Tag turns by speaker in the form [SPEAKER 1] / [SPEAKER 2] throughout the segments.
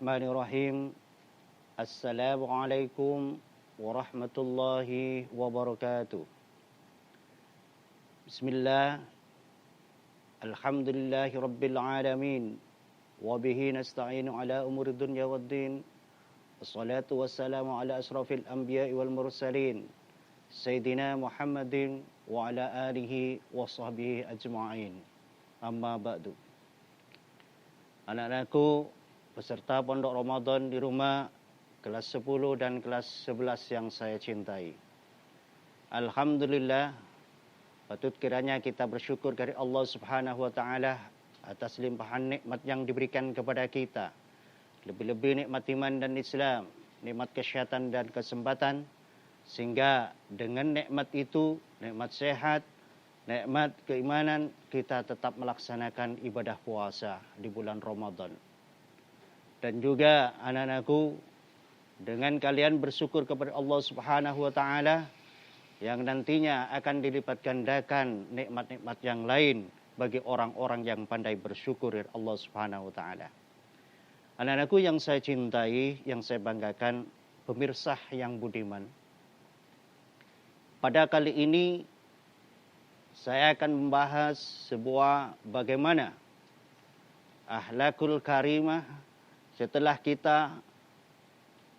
[SPEAKER 1] Bismillahirrahmanirrahim. Assalamualaikum warahmatullahi wabarakatuh. Bismillah. Alhamdulillahi rabbil alamin. Wabihi nasta'inu ala umuri dunya waddin. Wassalatu wassalamu ala asrafil anbiya'i wal mursalin. Sayyidina Muhammadin wa ala alihi wa sahbihi ajma'in. Amma ba'du. Anak-anakku peserta Pondok Ramadan di rumah kelas 10 dan kelas 11 yang saya cintai. Alhamdulillah, patut kiranya kita bersyukur dari Allah Subhanahu wa taala atas limpahan nikmat yang diberikan kepada kita. Lebih-lebih nikmat iman dan Islam, nikmat kesehatan dan kesempatan, sehingga dengan nikmat itu, nikmat sehat, nikmat keimanan, kita tetap melaksanakan ibadah puasa di bulan Ramadan. Dan juga anak-anakku, dengan kalian bersyukur kepada Allah Subhanahu wa taala yang nantinya akan dilipat gandakan nikmat-nikmat yang lain bagi orang-orang yang pandai bersyukur kepada Allah Subhanahu wa taala. Anak-anakku yang saya cintai, yang saya banggakan, pemirsa yang budiman. Pada kali ini saya akan membahas sebuah bagaimana akhlakul karimah setelah kita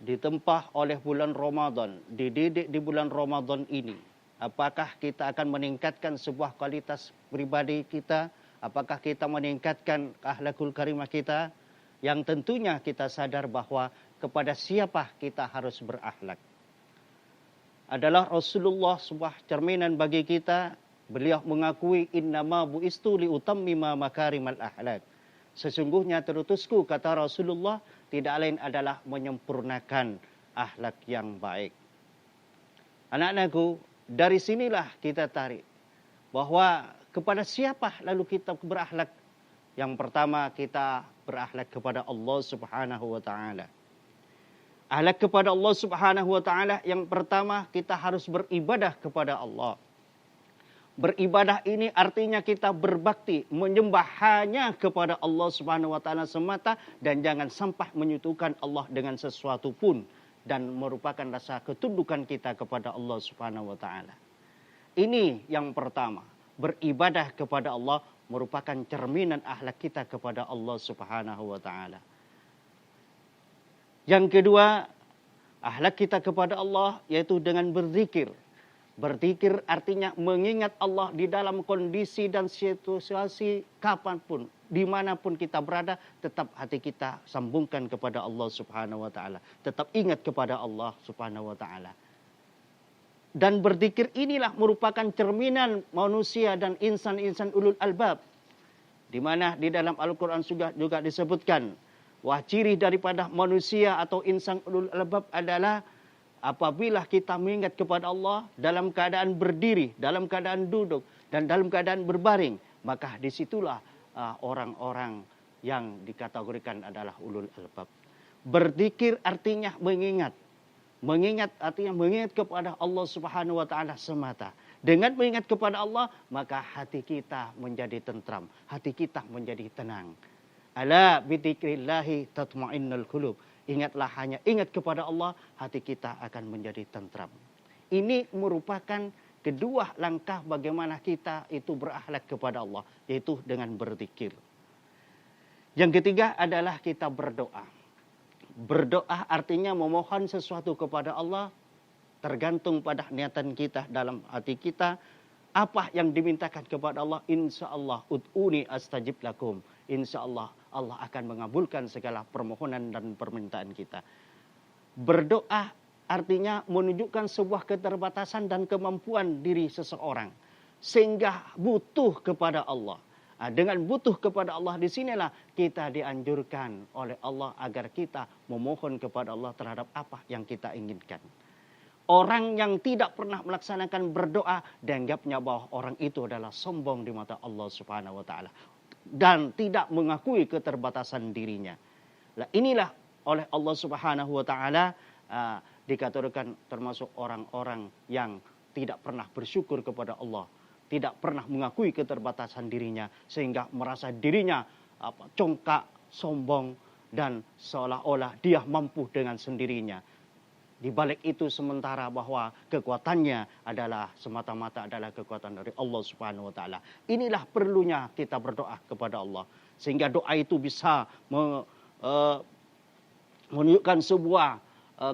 [SPEAKER 1] ditempah oleh bulan Ramadan, dididik di bulan Ramadan ini. Apakah kita akan meningkatkan sebuah kualitas pribadi kita? Apakah kita meningkatkan akhlakul karimah kita? Yang tentunya kita sadar bahwa kepada siapa kita harus berakhlak. Adalah Rasulullah sebuah cerminan bagi kita. Beliau mengakui innama bu'istu liutammima makarimal akhlak. Sesungguhnya terutusku, kata Rasulullah, tidak lain adalah menyempurnakan akhlak yang baik. Anak-anakku, dari sinilah kita tarik bahwa kepada siapa lalu kita berakhlak. Yang pertama, kita berakhlak kepada Allah Subhanahu wa taala. Akhlak kepada Allah Subhanahu wa taala yang pertama, kita harus beribadah kepada Allah. Beribadah ini artinya kita berbakti, menyembah hanya kepada Allah Subhanahu wa taala semata dan jangan sampai menyekutukan Allah dengan sesuatu pun dan merupakan rasa ketundukan kita kepada Allah Subhanahu wa taala. Ini yang pertama, beribadah kepada Allah merupakan cerminan akhlak kita kepada Allah Subhanahu wa taala. Yang kedua, akhlak kita kepada Allah yaitu dengan berzikir. Berzikir artinya mengingat Allah di dalam kondisi dan situasi kapanpun, dimanapun kita berada, tetap hati kita sambungkan kepada Allah Subhanahu wa taala. Tetap ingat kepada Allah Subhanahu wa taala. Dan berzikir inilah merupakan cerminan manusia dan insan-insan ulul albab. Di mana di dalam Al-Quran juga disebutkan, wah ciri daripada manusia atau insan ulul albab adalah apabila kita mengingat kepada Allah dalam keadaan berdiri, dalam keadaan duduk, dan dalam keadaan berbaring, maka disitulah orang-orang yang dikategorikan adalah ulul albab. Berzikir artinya mengingat. Mengingat artinya mengingat kepada Allah Subhanahu wa taala semata. Dengan mengingat kepada Allah, maka hati kita menjadi tentram, hati kita menjadi tenang. Ala bidzikrillahi tatma'innul qulub. Ingatlah, hanya ingat kepada Allah, hati kita akan menjadi tentram. Ini merupakan kedua langkah bagaimana kita itu berakhlak kepada Allah, yaitu dengan berzikir. Yang ketiga adalah kita berdoa. Berdoa artinya memohon sesuatu kepada Allah, tergantung pada niatan kita dalam hati kita. Apa yang dimintakan kepada Allah, insya Allah ud'uni astajib lakum. Insya Allah Allah akan mengabulkan segala permohonan dan permintaan kita. Berdoa artinya menunjukkan sebuah keterbatasan dan kemampuan diri seseorang, sehingga butuh kepada Allah. Dengan butuh kepada Allah, disinilah kita dianjurkan oleh Allah agar kita memohon kepada Allah terhadap apa yang kita inginkan. Orang yang tidak pernah melaksanakan berdoa, dianggapnya bahwa orang itu adalah sombong di mata Allah Subhanahu wa taala dan tidak mengakui keterbatasan dirinya. Nah, inilah oleh Allah Subhanahu wa taala dikategorikan termasuk orang-orang yang tidak pernah bersyukur kepada Allah, tidak pernah mengakui keterbatasan dirinya sehingga merasa dirinya congkak, sombong dan seolah-olah dia mampu dengan sendirinya. Di balik itu sementara bahwa kekuatannya adalah semata-mata adalah kekuatan dari Allah Subhanahu wa taala. Inilah perlunya kita berdoa kepada Allah sehingga doa itu bisa menunjukkan sebuah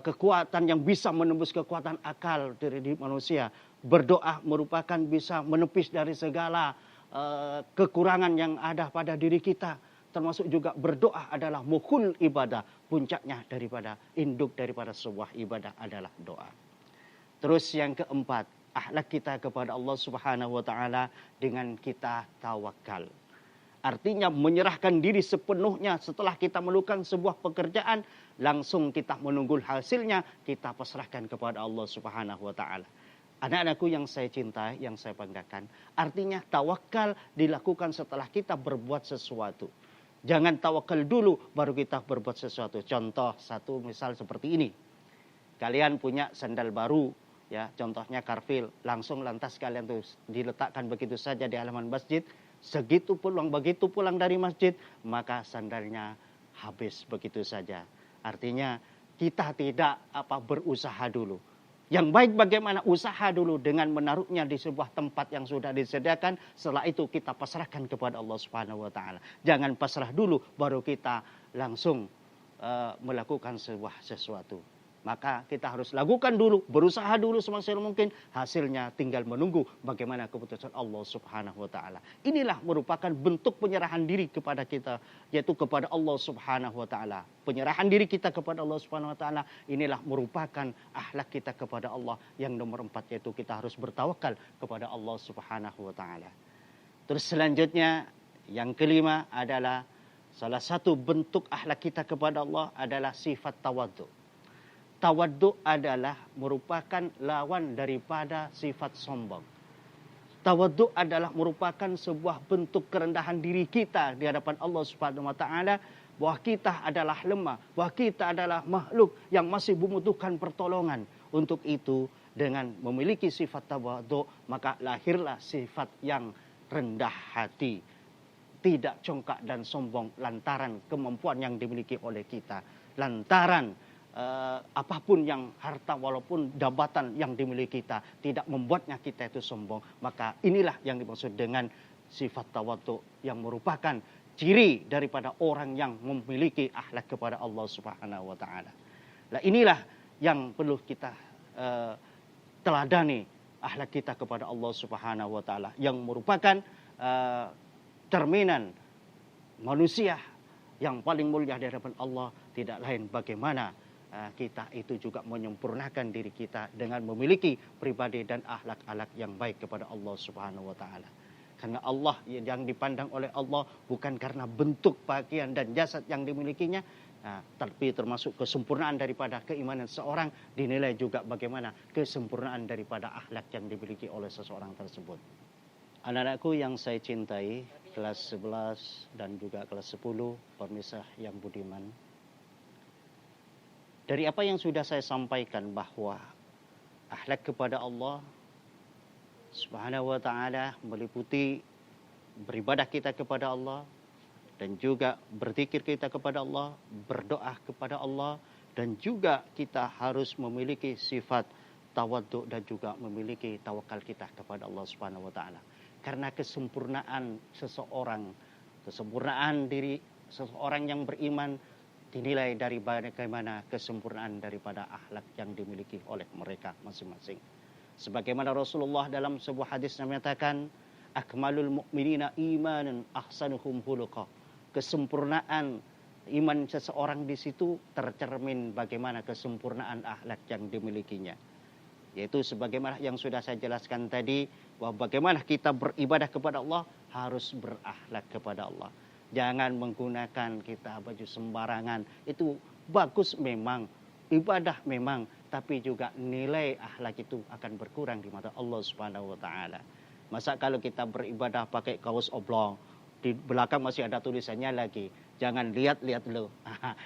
[SPEAKER 1] kekuatan yang bisa menembus kekuatan akal dari manusia. Berdoa merupakan bisa menepis dari segala kekurangan yang ada pada diri kita. Termasuk juga berdoa adalah mukhul ibadah. Puncaknya daripada induk daripada sebuah ibadah adalah doa. Terus yang keempat, akhlak kita kepada Allah Subhanahu wa taala dengan kita tawakal. Artinya menyerahkan diri sepenuhnya setelah kita melakukan sebuah pekerjaan, langsung kita menunggu hasilnya, kita pasrahkan kepada Allah Subhanahu wa taala. Anak-anakku yang saya cintai, yang saya banggakan, artinya tawakal dilakukan setelah kita berbuat sesuatu. Jangan tawakal dulu baru kita berbuat sesuatu. Contoh satu misal seperti ini. Kalian punya sandal baru, ya, contohnya karfil, langsung lantas kalian tuh diletakkan begitu saja di halaman masjid. Begitu pulang dari masjid, maka sandalnya habis begitu saja. Artinya kita tidak berusaha dulu. Yang baik bagaimana usaha dulu dengan menaruhnya di sebuah tempat yang sudah disediakan. Setelah itu kita pasrahkan kepada Allah Subhanahu wa taala. Jangan pasrah dulu baru kita langsung melakukan sesuatu. Maka kita harus lakukan dulu, berusaha dulu semaksimal mungkin, hasilnya tinggal menunggu bagaimana keputusan Allah Subhanahu wa taala. Inilah merupakan bentuk penyerahan diri kepada kita, yaitu kepada Allah Subhanahu wa taala. Penyerahan diri kita kepada Allah Subhanahu wa taala inilah merupakan akhlak kita kepada Allah. Yang nomor 4 yaitu kita harus bertawakal kepada Allah Subhanahu wa taala. Terus selanjutnya yang kelima adalah salah satu bentuk akhlak kita kepada Allah adalah sifat tawadhu. Tawadhu adalah merupakan lawan daripada sifat sombong. Tawadhu adalah merupakan sebuah bentuk kerendahan diri kita di hadapan Allah Subhanahu wa taala, bahwa kita adalah lemah, bahwa kita adalah makhluk yang masih membutuhkan pertolongan. Untuk itu dengan memiliki sifat tawadhu maka lahirlah sifat yang rendah hati, tidak congkak dan sombong lantaran kemampuan yang dimiliki oleh kita, lantaran apapun yang harta walaupun jabatan yang dimiliki kita tidak membuatnya kita itu sombong. Maka inilah yang dimaksud dengan sifat tawadhu yang merupakan ciri daripada orang yang memiliki akhlak kepada Allah Subhanahu wa taala. Nah, inilah yang perlu kita teladani, akhlak kita kepada Allah Subhanahu wa taala yang merupakan cerminan manusia yang paling mulia di hadapan Allah. Tidak lain bagaimana kita itu juga menyempurnakan diri kita dengan memiliki pribadi dan akhlak-akhlak yang baik kepada Allah Subhanahu wa taala. Karena Allah yang dipandang oleh Allah bukan karena bentuk pakaian dan jasad yang dimilikinya, tapi termasuk kesempurnaan daripada keimanan seorang, dinilai juga bagaimana kesempurnaan daripada akhlak yang dimiliki oleh seseorang tersebut. Anak-anakku yang saya cintai, kelas 11 dan juga kelas 10, pemirsa yang budiman. Dari apa yang sudah saya sampaikan bahwa akhlak kepada Allah Subhanahu wa taala meliputi beribadah kita kepada Allah dan juga berzikir kita kepada Allah, berdoa kepada Allah, dan juga kita harus memiliki sifat tawadhu dan juga memiliki tawakal kita kepada Allah Subhanahu wa taala. Karena kesempurnaan diri seseorang yang beriman dinilai dari bagaimana kesempurnaan daripada akhlak yang dimiliki oleh mereka masing-masing. Sebagaimana Rasulullah dalam sebuah hadis menyatakan, akmalul mu'minina imanan ahsanuhum khuluqa. Kesempurnaan iman seseorang di situ tercermin bagaimana kesempurnaan akhlak yang dimilikinya. Yaitu sebagaimana yang sudah saya jelaskan tadi, bahwa bagaimana kita beribadah kepada Allah harus berakhlak kepada Allah. Jangan menggunakan kita baju sembarangan. Itu bagus memang, ibadah memang, tapi juga nilai akhlak itu akan berkurang di mata Allah Subhanahu wa taala. Masa kalau kita beribadah pakai kaos oblong, di belakang masih ada tulisannya lagi, jangan lihat-lihat lo.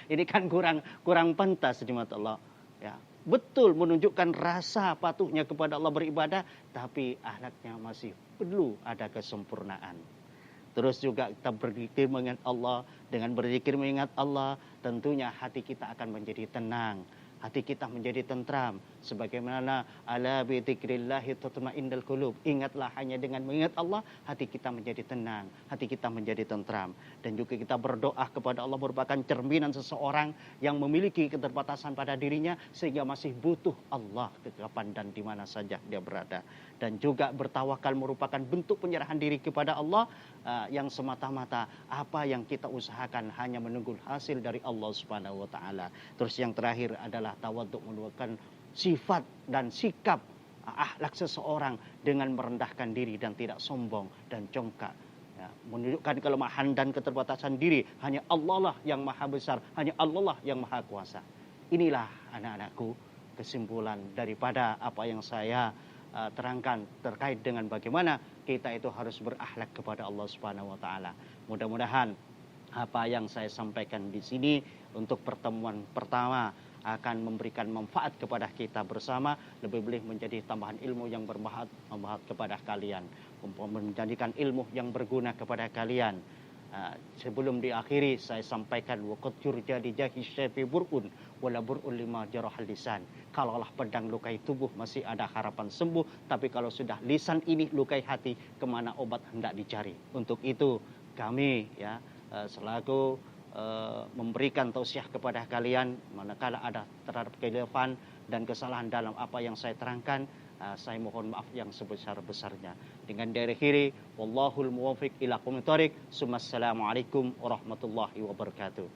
[SPEAKER 1] Ini kan kurang pantas di mata Allah. Ya, betul menunjukkan rasa patuhnya kepada Allah beribadah, tapi akhlaknya masih perlu ada kesempurnaan. Terus juga kita berzikir mengingat Allah. Dengan berzikir mengingat Allah, tentunya hati kita akan menjadi tenang. Hati kita menjadi tentram. Sebagaimana ala bi dzikrillahi tatma'innul qulub. Ingatlah, hanya dengan mengingat Allah, hati kita menjadi tenang, hati kita menjadi tentram. Dan juga kita berdoa kepada Allah merupakan cerminan seseorang yang memiliki keterbatasan pada dirinya sehingga masih butuh Allah kapan dan di mana saja dia berada. Dan juga bertawakal merupakan bentuk penyerahan diri kepada Allah yang semata-mata apa yang kita usahakan hanya menunggu hasil dari Allah Subhanahu wa taala. Terus yang terakhir adalah tawadhu, merupakan sifat dan sikap akhlak seseorang dengan merendahkan diri dan tidak sombong dan congkak. Ya, menunjukkan kelemahan dan keterbatasan diri. Hanya Allah lah yang maha besar, hanya Allah lah yang maha kuasa. Inilah anak-anakku kesimpulan daripada apa yang saya terangkan terkait dengan bagaimana kita itu harus berakhlak kepada Allah Subhanahu wa taala. Mudah-mudahan apa yang saya sampaikan di sini untuk pertemuan pertama akan memberikan manfaat kepada kita bersama, lebih-lebih menjadi tambahan ilmu yang bermanfaat kepada kalian, menjadikan ilmu yang berguna kepada kalian. Sebelum diakhiri saya sampaikan waqad yurjadi jahi syafi burun wala burun lima jarahal lisan. Kalaulah pedang lukai tubuh masih ada harapan sembuh, tapi kalau sudah lisan ini lukai hati, kemana obat hendak dicari. Untuk itu kami selaku memberikan tausiah kepada kalian manakala ada terhadap kekhilafan dan kesalahan dalam apa yang saya terangkan, saya mohon maaf yang sebesar-besarnya. Dengan diri wallahul muwaffiq ila aqwamit thoriq. Assalamualaikum warahmatullahi wabarakatuh.